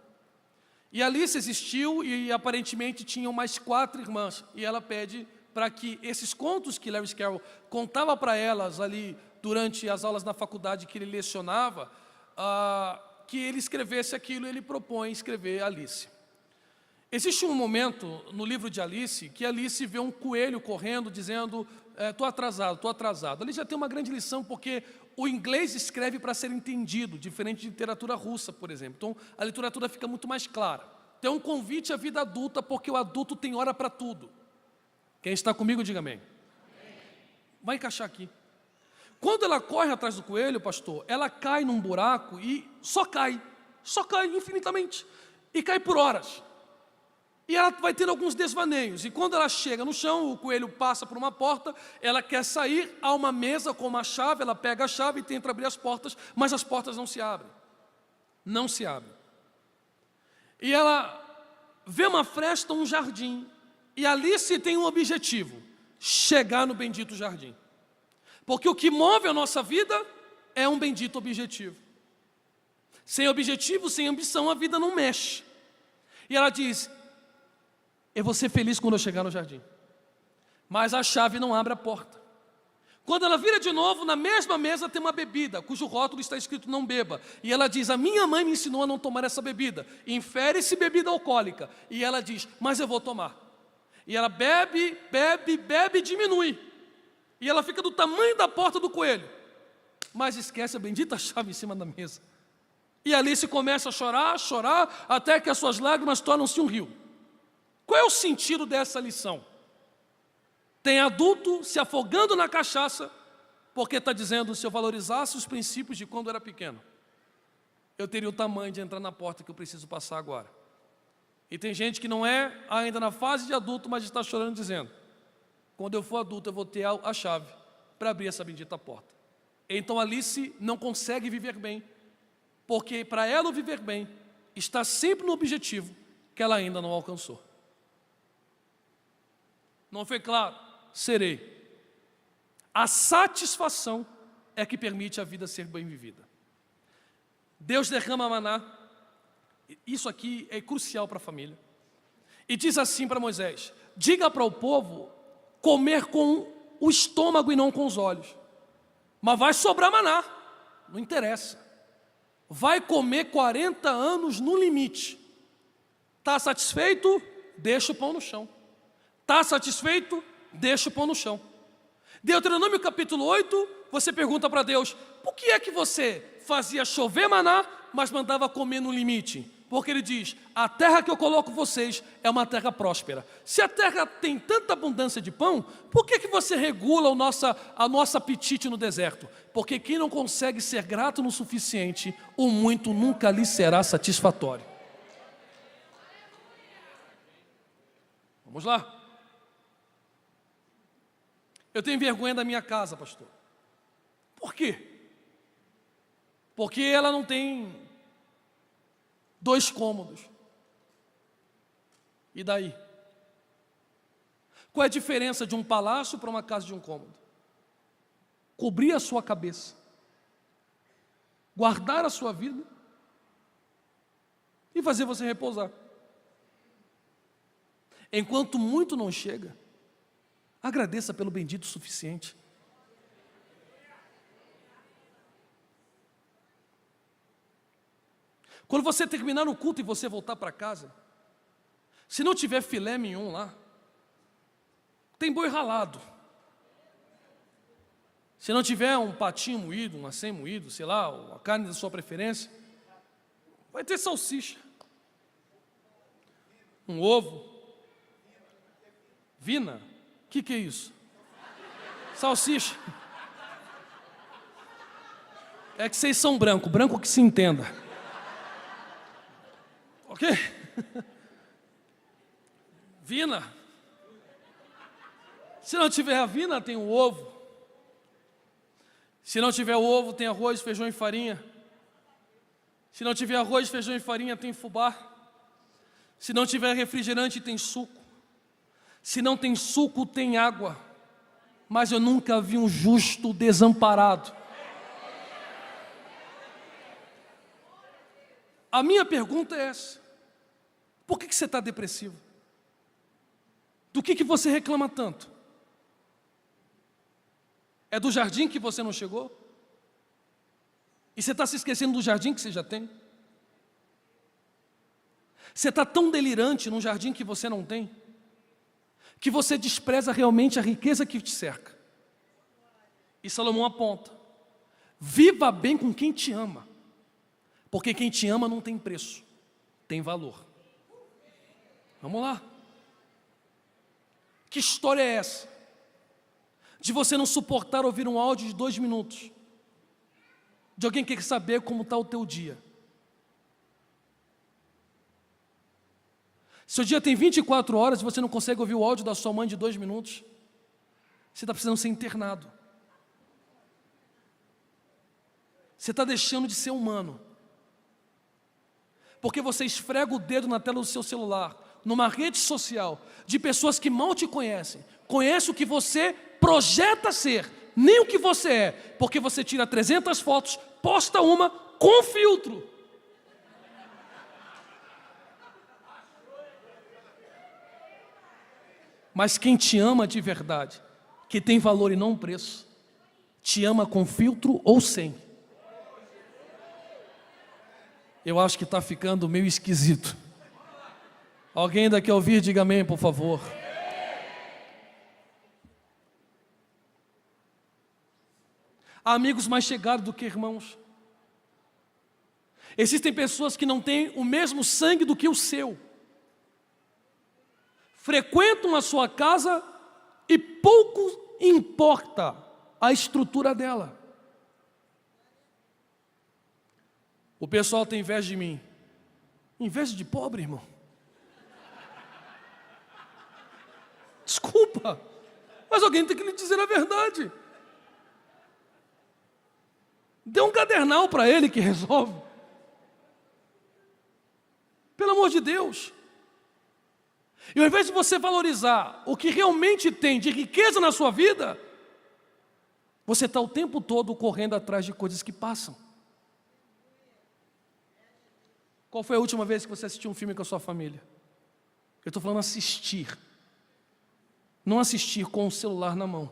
E Alice existiu e aparentemente tinham mais 4 irmãs, e ela pede para que esses contos que Lewis Carroll contava para elas ali durante as aulas na faculdade que ele lecionava, que ele escrevesse aquilo. Ele propõe escrever Alice. Existe um momento no livro de Alice que Alice vê um coelho correndo dizendo, estou atrasado, estou atrasado. Ali já tem uma grande lição, porque o inglês escreve para ser entendido, diferente de literatura russa, por exemplo. Então a literatura fica muito mais clara. Tem um convite à vida adulta, porque o adulto tem hora para tudo. Quem está comigo, diga amém. Vai encaixar aqui. Quando ela corre atrás do coelho, pastor, ela cai num buraco e só cai infinitamente, e cai por horas. E ela vai tendo alguns desvaneios, e quando ela chega no chão, o coelho passa por uma porta, ela quer sair, há uma mesa com uma chave, ela pega a chave e tenta abrir as portas, mas as portas não se abrem. Não se abrem. E ela vê uma fresta, um jardim, e Alice tem um objetivo, chegar no bendito jardim. Porque o que move a nossa vida é um bendito objetivo. Sem objetivo, sem ambição, a vida não mexe. E ela diz, eu vou ser feliz quando eu chegar no jardim. Mas a chave não abre a porta. Quando ela vira de novo, na mesma mesa tem uma bebida, cujo rótulo está escrito não beba. E ela diz, a minha mãe me ensinou a não tomar essa bebida. Infere-se bebida alcoólica. E ela diz, mas eu vou tomar. E ela bebe, bebe, bebe e diminui. E ela fica do tamanho da porta do coelho. Mas esquece a bendita chave em cima da mesa. E Alice começa a chorar, até que as suas lágrimas tornam-se um rio. Qual é o sentido dessa lição? Tem adulto se afogando na cachaça, porque está dizendo, se eu valorizasse os princípios de quando eu era pequeno, eu teria o tamanho de entrar na porta que eu preciso passar agora. E tem gente que não é ainda na fase de adulto, mas está chorando dizendo, quando eu for adulto eu vou ter a chave para abrir essa bendita porta. Então Alice não consegue viver bem, porque para ela o viver bem está sempre no objetivo que ela ainda não alcançou. Não foi claro? Serei. A satisfação é que permite a vida ser bem vivida. Deus derrama maná. Isso aqui é crucial para a família. E diz assim para Moisés: diga para o povo comer com o estômago e não com os olhos. Mas vai sobrar maná, não interessa. Vai comer 40 anos no limite. Está satisfeito? Deixa o pão no chão. Está satisfeito? Deixa o pão no chão. Deuteronômio capítulo 8, você pergunta para Deus: por que é que você fazia chover maná, mas mandava comer no limite? Porque ele diz: a terra que eu coloco vocês é uma terra próspera. Se a terra tem tanta abundância de pão, por que você regula o nosso apetite no deserto? Porque quem não consegue ser grato no suficiente, o muito nunca lhe será satisfatório. Vamos lá. Eu tenho vergonha da minha casa, pastor. Por quê? Porque ela não tem 2 cômodos. E daí? Qual é a diferença de um palácio para uma casa de 1 cômodo? Cobrir a sua cabeça, guardar a sua vida e fazer você repousar. Enquanto muito não chega, agradeça pelo bendito suficiente. Quando você terminar o culto e você voltar para casa, se não tiver filé mignon lá, tem boi ralado. Se não tiver um patinho moído, um acém moído, sei lá, a carne da sua preferência, vai ter salsicha, um ovo, vina. O que é isso? Salsicha. É que vocês são branco que se entenda. Ok? Vina. Se não tiver a vina, tem o ovo. Se não tiver o ovo, tem arroz, feijão e farinha. Se não tiver arroz, feijão e farinha, tem fubá. Se não tiver refrigerante, tem suco. Se não tem suco, tem água. Mas eu nunca vi um justo desamparado. A minha pergunta é essa: por que você está depressivo? Do que você reclama tanto? É do jardim que você não chegou? E você está se esquecendo do jardim que você já tem? Você está tão delirante num jardim que você não tem, que você despreza realmente a riqueza que te cerca. E Salomão aponta: viva bem com quem te ama, porque quem te ama não tem preço, tem valor. Vamos lá. Que história é essa? De você não suportar ouvir um áudio de 2 minutos, de alguém que quer saber como está o teu dia. Seu dia tem 24 horas e você não consegue ouvir o áudio da sua mãe de 2 minutos, você está precisando ser internado. Você está deixando de ser humano, porque você esfrega o dedo na tela do seu celular, numa rede social, de pessoas que mal te conhecem, conhecem o que você projeta ser, nem o que você é, porque você tira 300 fotos, posta uma com filtro. Mas quem te ama de verdade, que tem valor e não preço, te ama com filtro ou sem. Eu acho que está ficando meio esquisito. Alguém ainda quer ouvir? Diga amém, por favor. Há amigos mais chegados do que irmãos. Existem pessoas que não têm o mesmo sangue do que o seu. Frequentam a sua casa e pouco importa a estrutura dela. O pessoal tem inveja de mim. Inveja de pobre, irmão. Desculpa, mas alguém tem que lhe dizer a verdade. Dê um cadernal para ele que resolve. Pelo amor de Deus. E ao invés de você valorizar o que realmente tem de riqueza na sua vida, você está o tempo todo correndo atrás de coisas que passam. Qual foi a última vez que você assistiu um filme com a sua família? Eu estou falando assistir. Não assistir com o celular na mão.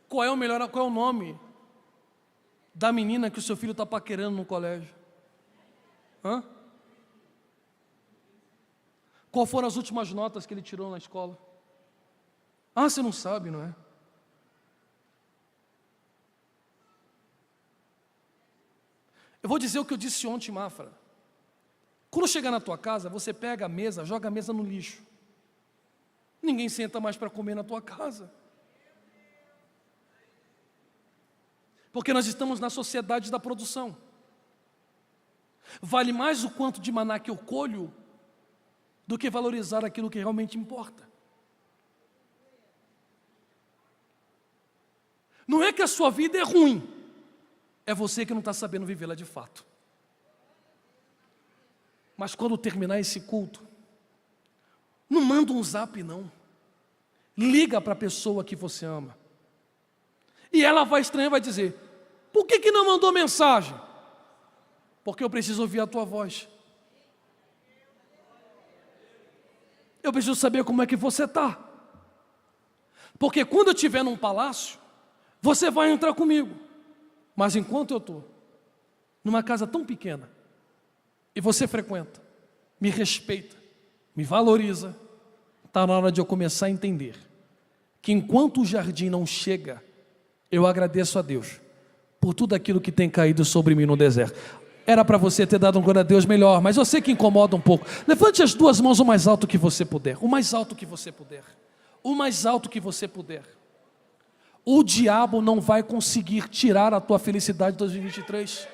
Qual é o nome da menina que o seu filho está paquerando no colégio? Hã? Qual foram as últimas notas que ele tirou na escola? Ah, você não sabe, não é? Eu vou dizer o que eu disse ontem, Mafra. Quando chegar na tua casa, você pega a mesa, joga a mesa no lixo. Ninguém senta mais para comer na tua casa. Porque nós estamos na sociedade da produção. Vale mais o quanto de maná que eu colho do que valorizar aquilo que realmente importa. Não é que a sua vida é ruim, é você que não está sabendo vivê-la de fato. Mas quando terminar esse culto, não manda um zap não. Liga para a pessoa que você ama. E ela vai estranhar e vai dizer: por que não mandou mensagem? Porque eu preciso ouvir a tua voz. Eu preciso saber como é que você está. Porque quando eu estiver num palácio, você vai entrar comigo. Mas enquanto eu estou numa casa tão pequena, e você frequenta, me respeita, me valoriza, está na hora de eu começar a entender que enquanto o jardim não chega, eu agradeço a Deus por tudo aquilo que tem caído sobre mim no deserto. Era para você ter dado um glória a Deus melhor, mas eu sei que incomoda um pouco. Levante as duas mãos o mais alto que você puder. O mais alto que você puder. O mais alto que você puder. O diabo não vai conseguir tirar a tua felicidade de 2023.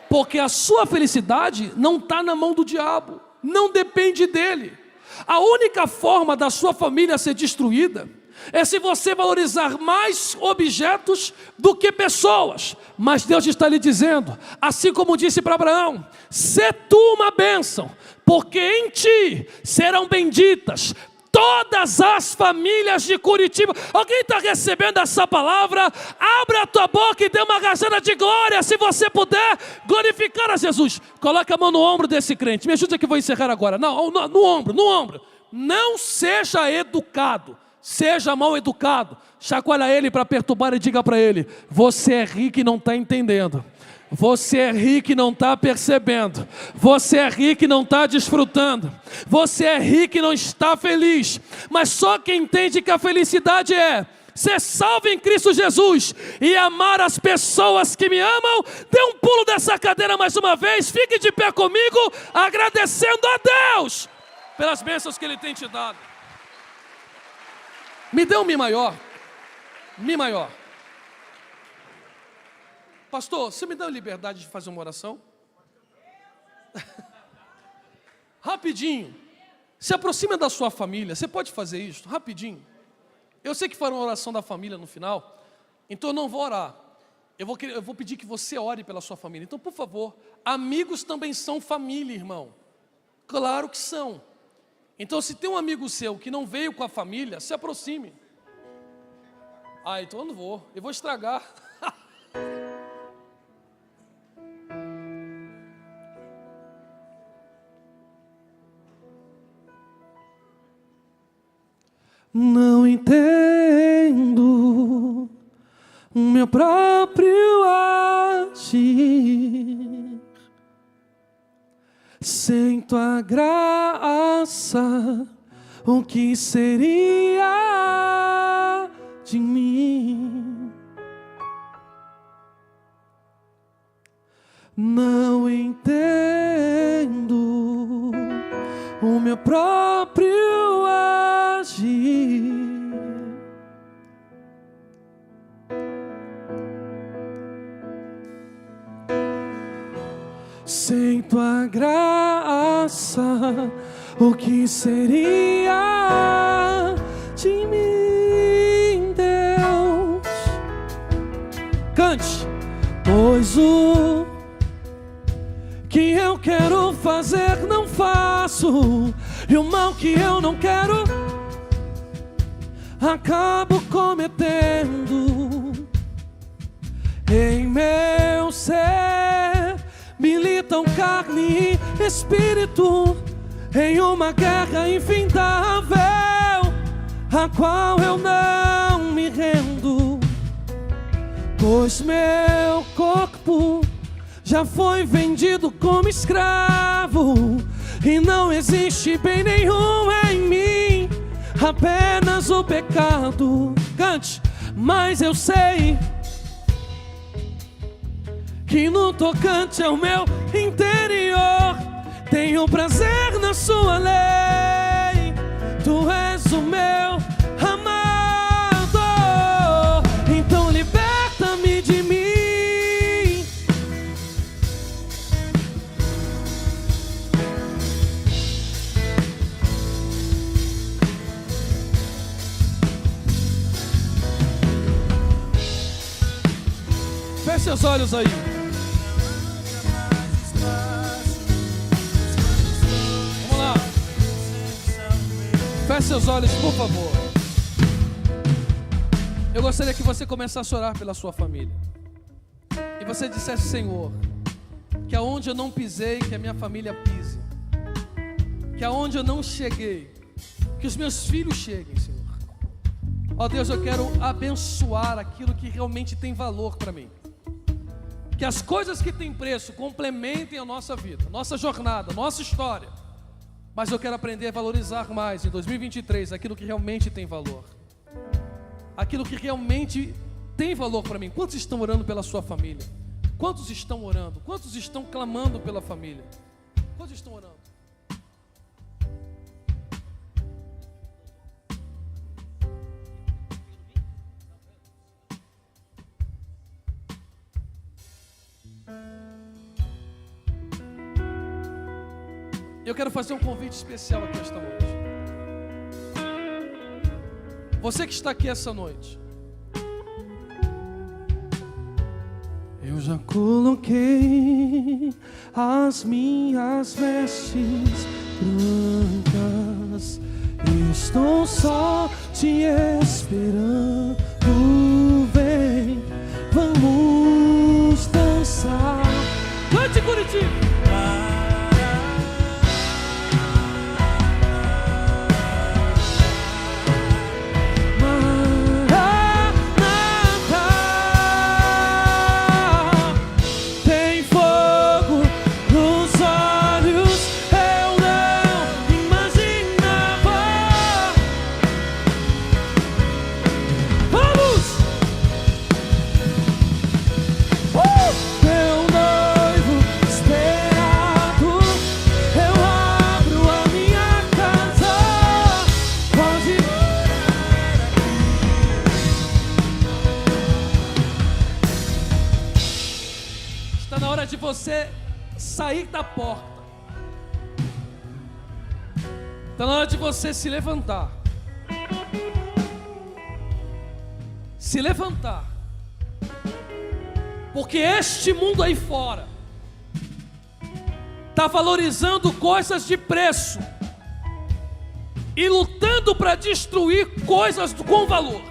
Porque a sua felicidade não está na mão do diabo. Não depende dele. A única forma da sua família ser destruída é se você valorizar mais objetos do que pessoas. Mas Deus está lhe dizendo, assim como disse para Abraão: sê tu uma bênção, porque em ti serão benditas todas as famílias de Curitiba. Alguém está recebendo essa palavra? Abra a tua boca e dê uma rajada de glória, se você puder glorificar a Jesus. Coloque a mão no ombro desse crente. Me ajuda que eu vou encerrar agora. Não, no ombro. Não seja educado. Seja mal educado, chacoalha ele para perturbar e diga para ele: você é rico e não está entendendo, você é rico e não está percebendo, você é rico e não está desfrutando, você é rico e não está feliz, mas só quem entende que a felicidade é ser salvo em Cristo Jesus e amar as pessoas que me amam. Dê um pulo dessa cadeira mais uma vez, fique de pé comigo, agradecendo a Deus pelas bênçãos que Ele tem te dado. Me dê um Mi maior. Mi maior. Pastor, você me dá a liberdade de fazer uma oração? Rapidinho. Se aproxima da sua família. Você pode fazer isso? Rapidinho. Eu sei que farão uma oração da família no final. Então eu não vou orar. Eu vou pedir que você ore pela sua família. Então, por favor, amigos também são família, irmão. Claro que são. Então, se tem um amigo seu que não veio com a família, se aproxime. Ah, então eu não vou. Eu vou estragar. Não entendo o meu próprio agir. Sem tua graça, o que seria de mim? Não entendo o meu próprio agir. Sem tua graça, o que seria de mim, Deus? Pois o que eu quero fazer não faço, e o mal que eu não quero acabo cometendo. Em meu ser militam carne e espírito em uma guerra infindável, a qual eu não me rendo. Pois meu corpo já foi vendido como escravo, e não existe bem nenhum em mim, apenas o pecado. Cante. Mas eu sei que no tocante ao meu interior tenho prazer na sua lei. Tu és o meu amado, então liberta-me de mim. Feche seus olhos aí. Feche seus olhos, por favor. Eu gostaria que você começasse a orar pela sua família. E você dissesse: Senhor, que aonde eu não pisei, que a minha família pise. Que aonde eu não cheguei, que os meus filhos cheguem, Senhor. Ó Deus, eu quero abençoar aquilo que realmente tem valor para mim. Que as coisas que têm preço complementem a nossa vida, nossa jornada, nossa história. Mas eu quero aprender a valorizar mais em 2023 aquilo que realmente tem valor. Aquilo que realmente tem valor para mim. Quantos estão orando pela sua família? Quantos estão orando? Quantos estão clamando pela família? Quantos estão orando? Eu quero fazer um convite especial aqui esta noite. Você que está aqui essa noite, eu já coloquei as minhas vestes brancas, estou só te esperando. Vem, vamos dançar. Cante, Curitiba! De você sair da porta. Está na hora de você se levantar. Se levantar. Porque este mundo aí fora está valorizando coisas de preço e lutando para destruir coisas com valor.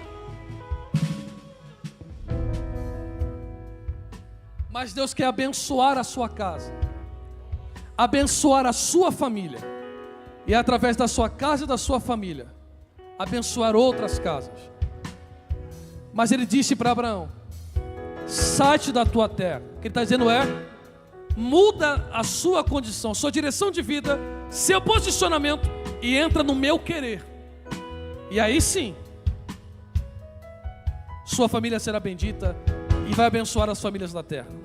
Mas Deus quer abençoar a sua casa, abençoar a sua família, e através da sua casa e da sua família, abençoar outras casas. Mas Ele disse para Abraão: sai-te da tua terra. O que Ele está dizendo é: muda a sua condição, sua direção de vida, seu posicionamento, e entra no meu querer. E aí sim, sua família será bendita e vai abençoar as famílias da terra.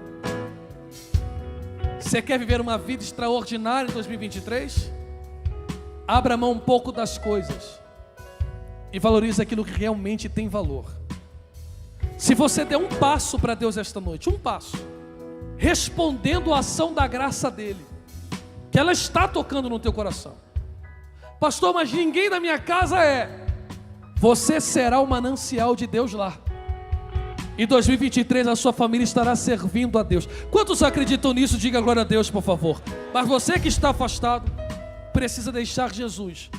Você quer viver uma vida extraordinária em 2023? Abra mão um pouco das coisas e valorize aquilo que realmente tem valor. Se você der um passo para Deus esta noite, um passo, respondendo a ação da graça dEle, que ela está tocando no teu coração. Pastor, mas ninguém da minha casa é. Você será o manancial de Deus lá. Em 2023 a sua família estará servindo a Deus. Quantos acreditam nisso? Diga glória a Deus, por favor. Mas você que está afastado, precisa deixar Jesus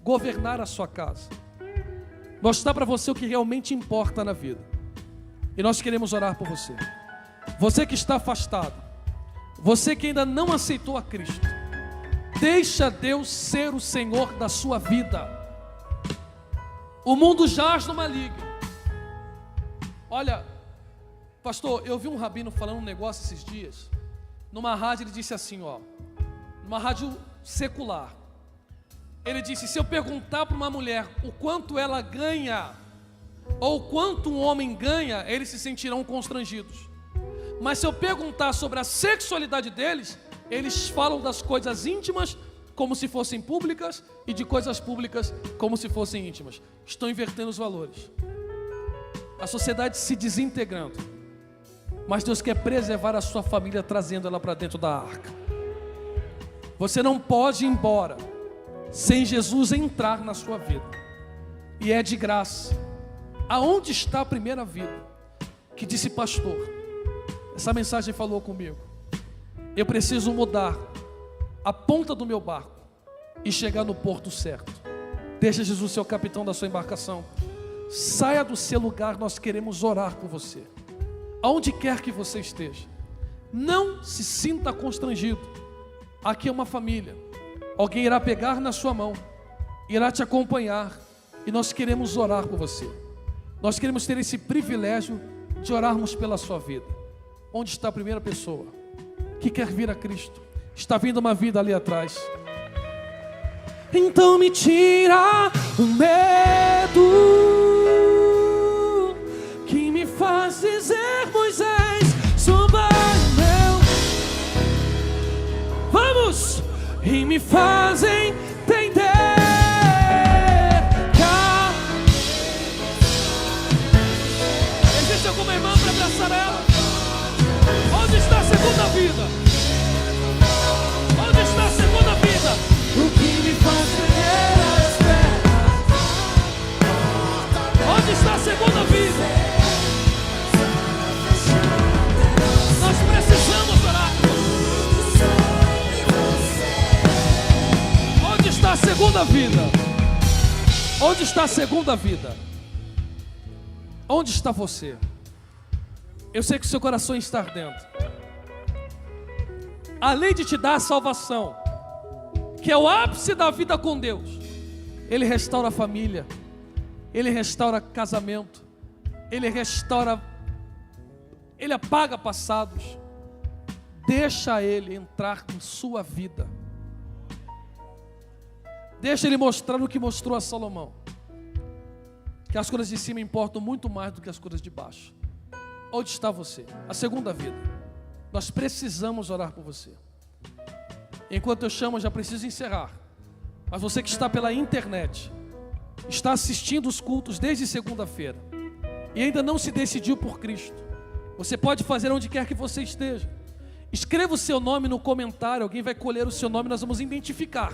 governar a sua casa, mostrar para você o que realmente importa na vida. E nós queremos orar por você. Você que está afastado, você que ainda não aceitou a Cristo, deixa Deus ser o Senhor da sua vida. O mundo jaz no maligno. Olha, pastor, eu vi um rabino falando um negócio esses dias. Numa rádio ele disse assim, numa rádio secular. Ele disse, se eu perguntar para uma mulher o quanto ela ganha, ou quanto um homem ganha, eles se sentirão constrangidos. Mas se eu perguntar sobre a sexualidade deles, eles falam das coisas íntimas como se fossem públicas e de coisas públicas como se fossem íntimas. Estão invertendo os valores. A sociedade se desintegrando. Mas Deus quer preservar a sua família, trazendo ela para dentro da arca. Você não pode ir embora sem Jesus entrar na sua vida. E é de graça. Aonde está a primeira vida? Que disse, pastor, essa mensagem falou comigo. Eu preciso mudar a ponta do meu barco e chegar no porto certo. Deixa Jesus ser o capitão da sua embarcação. Saia do seu lugar, nós queremos orar com você. Aonde quer que você esteja, não se sinta constrangido. Aqui é uma família. Alguém irá pegar na sua mão, irá te acompanhar, e nós queremos orar por você. Nós queremos ter esse privilégio de orarmos pela sua vida. Onde está a primeira pessoa que quer vir a Cristo? Está vindo uma vida ali atrás. Então me tira o medo que me faz dizer, Moisés, suba meu. Vamos! E me fazem entender. Existe alguma irmã para abraçar ela? Onde está a segunda vida? Onde está a segunda vida? O que me faz tremer as pernas? Onde está a segunda vida? Nós precisamos orar. Onde está a segunda vida? Onde está a segunda vida? Onde está você? Eu sei que o seu coração está ardendo. Além de te dar a salvação, que é o ápice da vida com Deus, Ele restaura a família, Ele restaura casamento, Ele restaura, Ele apaga passados. Deixa Ele entrar em sua vida. Deixa Ele mostrar o que mostrou a Salomão, que as coisas de cima importam muito mais do que as coisas de baixo. Onde está você? A segunda vida. Nós precisamos orar por você. Enquanto eu chamo, eu já preciso encerrar. Mas você que está pela internet, está assistindo os cultos desde segunda-feira e ainda não se decidiu por Cristo, você pode fazer onde quer que você esteja. Escreva o seu nome no comentário, alguém vai colher o seu nome, nós vamos identificar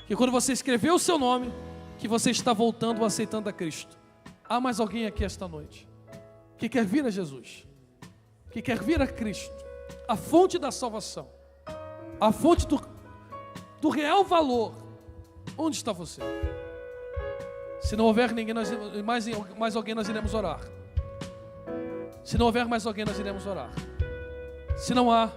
que quando você escrever o seu nome, que você está voltando ou aceitando a Cristo. Há mais alguém aqui esta noite que quer vir a Jesus, que quer vir a Cristo, a fonte da salvação, a fonte do real valor. Onde está você? Se não houver ninguém, mais alguém, nós iremos orar. Se não houver mais alguém, nós iremos orar. Se não há,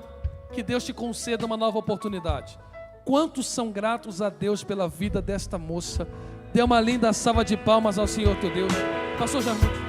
que Deus te conceda uma nova oportunidade. Quantos são gratos a Deus pela vida desta moça? Dê uma linda salva de palmas ao Senhor teu Deus. Pastor Jardim.